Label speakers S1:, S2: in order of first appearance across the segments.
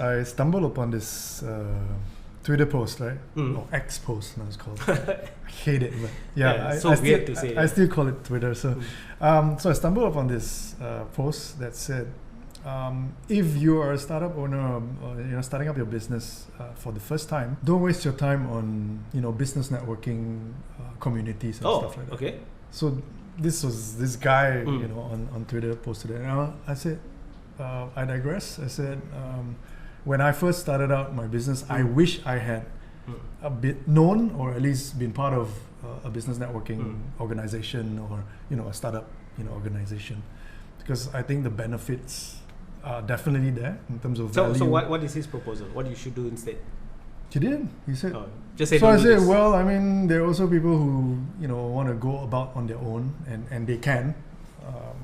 S1: I stumbled upon this Twitter post, right? Or X post, now it's called. I hate it, but yeah,
S2: it's so weird to say.
S1: I still call it Twitter. So, so I stumbled upon this post that said, if you are a startup owner, or starting up your business for the first time, don't waste your time on business networking communities and stuff like that.
S2: Okay.
S1: So this guy on Twitter posted it, and I said, I digress. I said, when I first started out my business, I wish I had a bit known, or at least been part of a business networking organization, or a startup organization, because I think the benefits are definitely there in terms of value.
S2: So what is his proposal? What you should do instead?
S1: He did. He said.
S2: Just say.
S1: So I said, well, I mean, there are also people who want to go about on their own, and they can.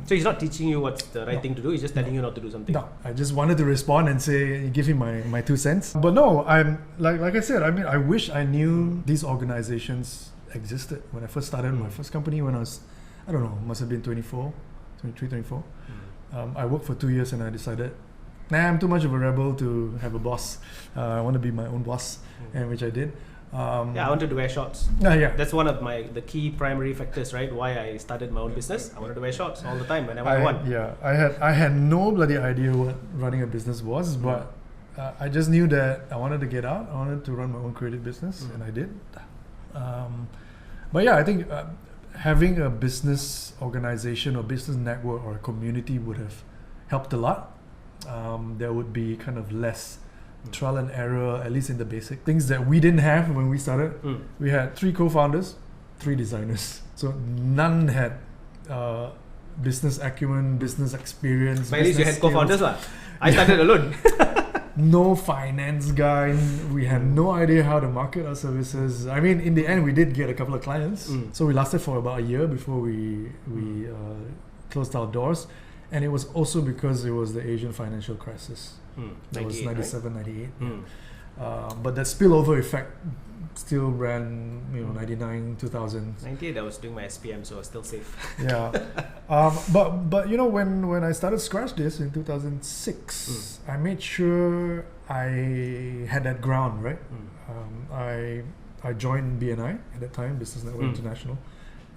S2: So he's not teaching you what's the right thing to do. He's just telling you not to do something.
S1: No, I just wanted to respond and say, give him my 2 cents. But no, I'm like I said. I mean, I wish I knew these organizations existed when I first started my first company. When I was, I don't know, must have been 23, 24. I worked for 2 years and I decided, I'm too much of a rebel to have a boss. I want to be my own boss, and which I did.
S2: I wanted to wear shorts. That's one of the key primary factors, right? Why I started my own business. I wanted to wear shorts all the time whenever I want.
S1: I had no bloody idea what running a business was, but I just knew that I wanted to get out. I wanted to run my own creative business, and I did. But yeah, I think having a business organization or business network or a community would have helped a lot. There would be kind of less trial and error, at least in the basic things that we didn't have when we started. We had 3 co-founders, 3 designers, so none had business acumen, business experience.
S2: But at least you had co-founders lah. I started alone.
S1: No finance guy. We had no idea how to market our services. I mean, in the end, we did get a couple of clients. So we lasted for about a year before we closed our doors. And it was also because it was the Asian financial crisis. That was 97, right? 98. But that spillover effect still ran, 99, 2000.
S2: 98, I was doing my SPM, so I was still safe.
S1: But when I started Scratchdisk in 2006, I made sure I had that ground, right? I joined BNI at that time, Business Network International.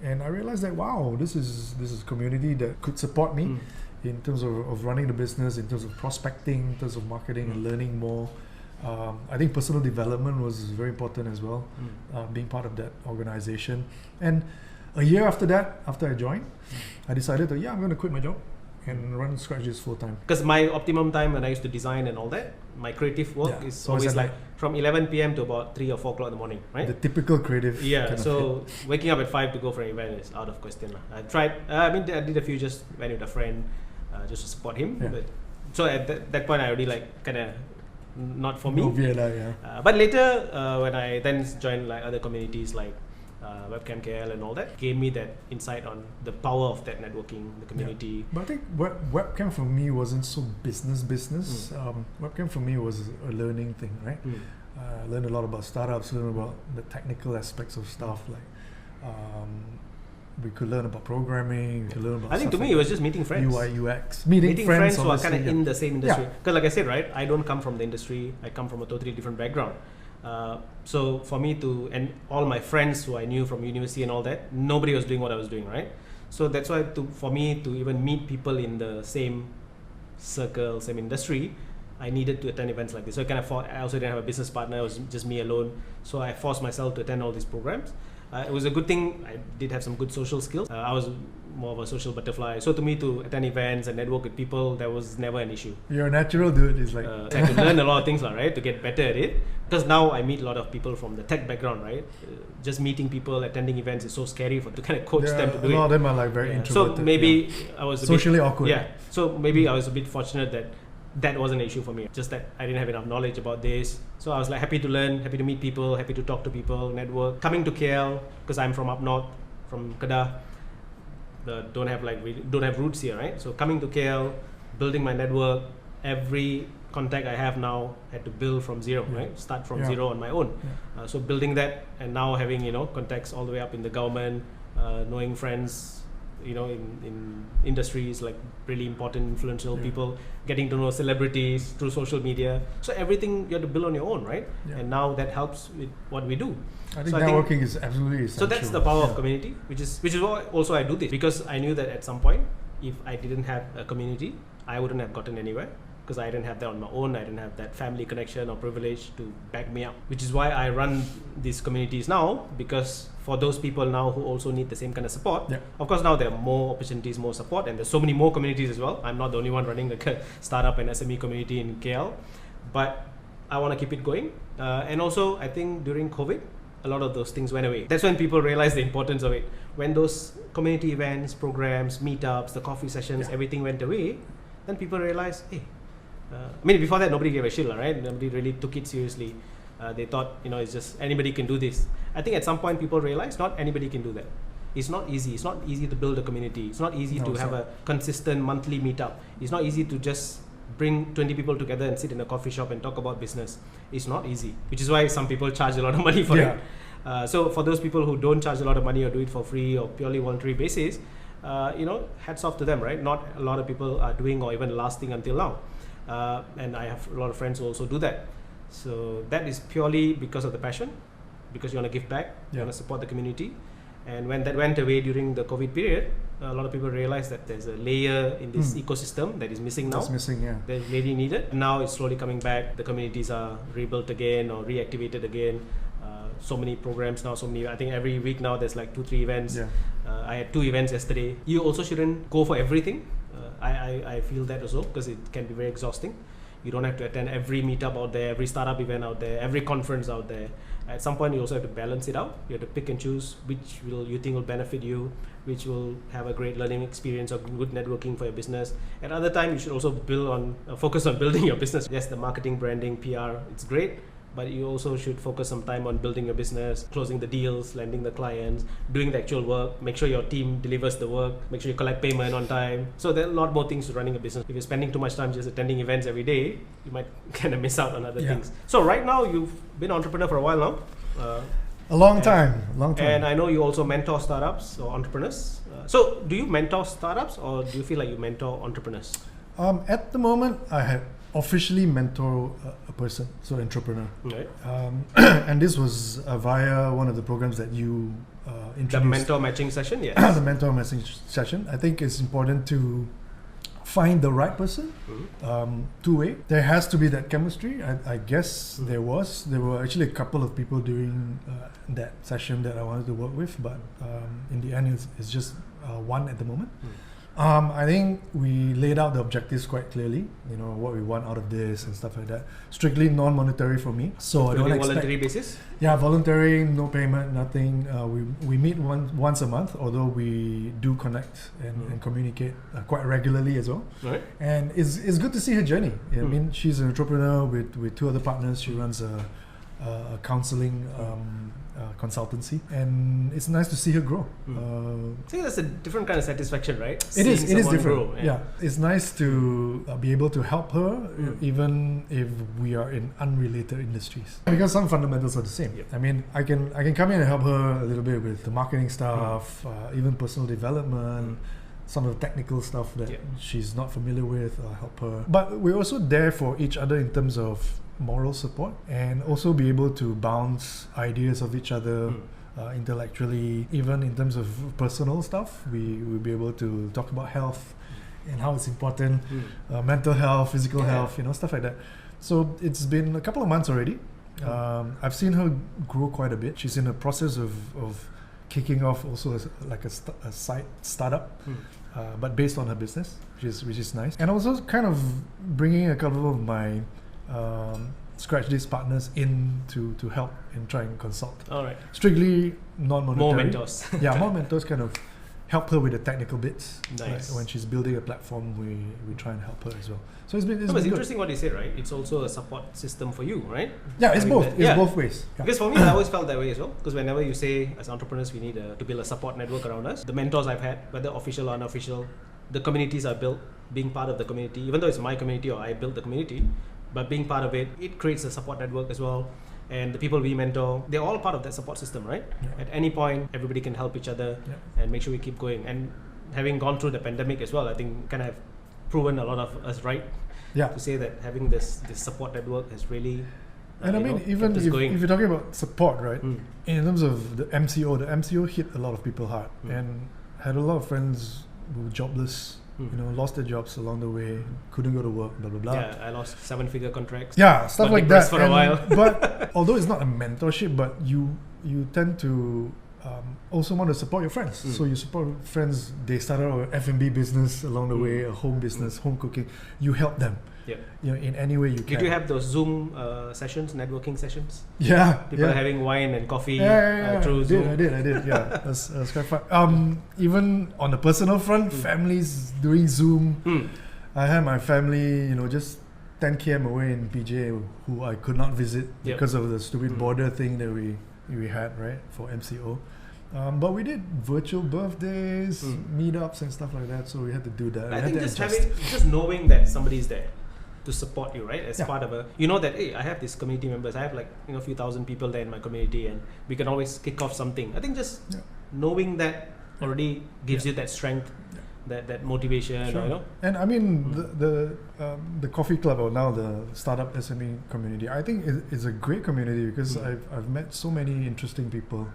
S1: And I realized that, wow, this is a community that could support me in terms of running the business, in terms of prospecting, in terms of marketing and learning more. I think personal development was very important as well, being part of that organization. And a year after that, after I joined, I decided that, I'm going to quit my job and run Scratchdisk full time.
S2: Because my optimum time when I used to design and all that, my creative work is always like from 11 p.m. to about 3 or 4 o'clock in the morning, right?
S1: The typical creative.
S2: So waking up at 5 to go for an event is out of question. I tried, I did a few, just went with a friend just to support him. But, so at that point, I already kind of not for me. But later, when I then joined like other communities like Webcam KL and all that, gave me that insight on the power of that networking, the community.
S1: But I think Webcam for me wasn't so business. Webcam for me was a learning thing, right? I learned a lot about startups, learned about the technical aspects of stuff, like we could learn about programming, we could learn about
S2: I think to me it was just meeting friends.
S1: UI, UX. Meeting friends
S2: who are kind of in the same industry. Because like I said, right, I don't come from the industry, I come from a totally different background. So for me and all my friends who I knew from university and all that, nobody was doing what I was doing, right? So that's why for me to even meet people in the same circle, same industry, I needed to attend events like this. So I also didn't have a business partner, it was just me alone. So I forced myself to attend all these programs. It was a good thing. I did have some good social skills. I was more of a social butterfly. So to me, to attend events and network with people, that was never an issue.
S1: You're a natural dude. It's like
S2: I could learn a lot of things, right, to get better at it. Because now I meet a lot of people from the tech background, right? Just meeting people, attending events is so scary to kind of coach them to do it.
S1: A lot of them are like very introverted.
S2: So maybe I was
S1: socially awkward.
S2: Yeah. So maybe I was a bit fortunate that wasn't an issue for me. Just that I didn't have enough knowledge about this. So I was like happy to learn, happy to meet people, happy to talk to people, network. Coming to KL, because I'm from up north, from Kedah, don't have roots here, right? So coming to KL, building my network, every contact I have now had to build from zero, right? Start from zero on my own. So building that, and now having contacts all the way up in the government, knowing friends in industries like really important, influential people, getting to know celebrities through social media. So everything you have to build on your own, right?
S1: Yeah.
S2: And now that helps with what we do.
S1: I think networking is absolutely essential.
S2: So that's the power of community, which is why also I do this, because I knew that at some point, if I didn't have a community, I wouldn't have gotten anywhere. Because I didn't have that on my own, I didn't have that family connection or privilege to back me up. Which is why I run these communities now, because for those people now who also need the same kind of support, of course now there are more opportunities, more support, and there's so many more communities as well. I'm not the only one running the startup and SME community in KL, but I want to keep it going. And also I think during COVID, a lot of those things went away. That's when people realized the importance of it. When those community events, programs, meetups, the coffee sessions, everything went away, then people realized, hey, before that nobody gave a shit, right? Nobody really took it seriously. They thought, it's just anybody can do this. I think at some point people realized not anybody can do that. It's not easy. It's not easy to build a community. It's not easy to have a consistent monthly meetup. It's not easy to just bring 20 people together and sit in a coffee shop and talk about business. It's not easy, which is why some people charge a lot of money for it. So for those people who don't charge a lot of money or do it for free or purely voluntary basis, hats off to them, right? Not a lot of people are doing or even lasting until now. And I have a lot of friends who also do that. So that is purely because of the passion, because you want to give back, you want to support the community. And when that went away during the COVID period, a lot of people realized that there's a layer in this ecosystem that is missing now.
S1: That's missing,
S2: That really needed. Now it's slowly coming back. The communities are rebuilt again or reactivated again. So many programs now, I think every week now there's like 2-3 events. I had 2 events yesterday. You also shouldn't go for everything. I feel that as well, because it can be very exhausting. You don't have to attend every meetup out there, every startup event out there, every conference out there. At some point you also have to balance it out. You have to pick and choose which you think will benefit you, which will have a great learning experience or good networking for your business. At other time you should also focus on building your business. Yes, the marketing, branding, PR, it's great, but you also should focus some time on building your business, closing the deals, landing the clients, doing the actual work, make sure your team delivers the work, make sure you collect payment on time. So there are a lot more things to running a business. If you're spending too much time just attending events every day, you might kind of miss out on other things. So right now, you've been an entrepreneur for a while now.
S1: A long time.
S2: And I know you also mentor startups or entrepreneurs. So do you mentor startups or do you feel like you mentor entrepreneurs?
S1: At the moment, I had officially mentor a person, so entrepreneur.
S2: Right.
S1: And this was via one of the programs that you introduced.
S2: The mentor matching session, yes.
S1: The mentor matching session. I think it's important to find the right person, two-way. There has to be that chemistry. I guess there were actually a couple of people during that session that I wanted to work with, but in the end it's just one at the moment. I think we laid out the objectives quite clearly, what we want out of this and stuff like that. Strictly non-monetary for me. So I don't expect...
S2: Voluntary basis?
S1: Yeah, voluntary, no payment, nothing. We meet once a month, although we do connect and communicate quite regularly as well.
S2: Right.
S1: And it's good to see her journey. I mean, she's an entrepreneur with 2 other partners. She runs a counseling consultancy, and it's nice to see her grow.
S2: I think that's a different kind of satisfaction, right?
S1: It is different.
S2: Grow,
S1: yeah, it's nice to be able to help her, even if we are in unrelated industries, because some fundamentals are the same. I mean, I can come in and help her a little bit with the marketing stuff, even personal development. Some of the technical stuff that she's not familiar with, help her. But we're also there for each other in terms of moral support, and also be able to bounce ideas of each other intellectually. Even in terms of personal stuff, we'll be able to talk about health and how it's important, mental health, physical health, stuff like that. So it's been a couple of months already. I've seen her grow quite a bit. She's in the process of kicking off also a side startup, but based on her business, which is nice. And also kind of bringing a couple of my Scratchdisk partners in to help and try and consult.
S2: All right.
S1: Strictly non-monetary.
S2: More mentors.
S1: More mentors, kind of help her with the technical bits.
S2: Nice.
S1: Right? When she's building a platform, we try and help her as well. So it's been
S2: interesting what you said, right? It's also a support system for you, right?
S1: Yeah, it's both. It's both ways. Yeah.
S2: Because for me, I always felt that way as well. Because whenever you say, as entrepreneurs, we need to build a support network around us. The mentors I've had, whether official or unofficial, the communities I built, being part of the community, even though it's my community or I built the community, but being part of it, it creates a support network as well. And the people we mentor, they're all part of that support system, right? At any point, everybody can help each other and make sure we keep going. And having gone through the pandemic as well, I think kind of have proven a lot of us right
S1: Yeah.
S2: to say that having this support network has really.
S1: And I mean, even if you're talking about support, right? In terms of the MCO hit a lot of people hard, and had a lot of friends who were jobless, lost their jobs along the way, couldn't go to work, blah blah blah.
S2: Yeah, I lost 7-figure contracts.
S1: Yeah, stuff
S2: got
S1: like that.
S2: depressed for a while.
S1: But although it's not a mentorship, but you tend to also want to support your friends. So you support friends. They started an F&B business along the way, a home business, home cooking. You help them.
S2: Yeah.
S1: In any way you can.
S2: Did you have those Zoom sessions, networking sessions?
S1: Yeah.
S2: People having wine and coffee through
S1: I
S2: Zoom.
S1: did. Yeah, that's quite fun. Even on the personal front, families doing Zoom. I had my family, just 10 km away in PJ, who I could not visit because of the stupid border thing that we had, right, for MCO. But we did virtual birthdays, meetups and stuff like that, so we had to do that.
S2: I think just knowing that somebody's there to support you, right, as part of that, hey, I have these community members, I have a few thousand people there in my community, and we can always kick off something. I think just knowing that already gives you that strength, that motivation.
S1: Sure. And I mean, the coffee club, or now the startup SME community, I think is a great community because I've met so many interesting people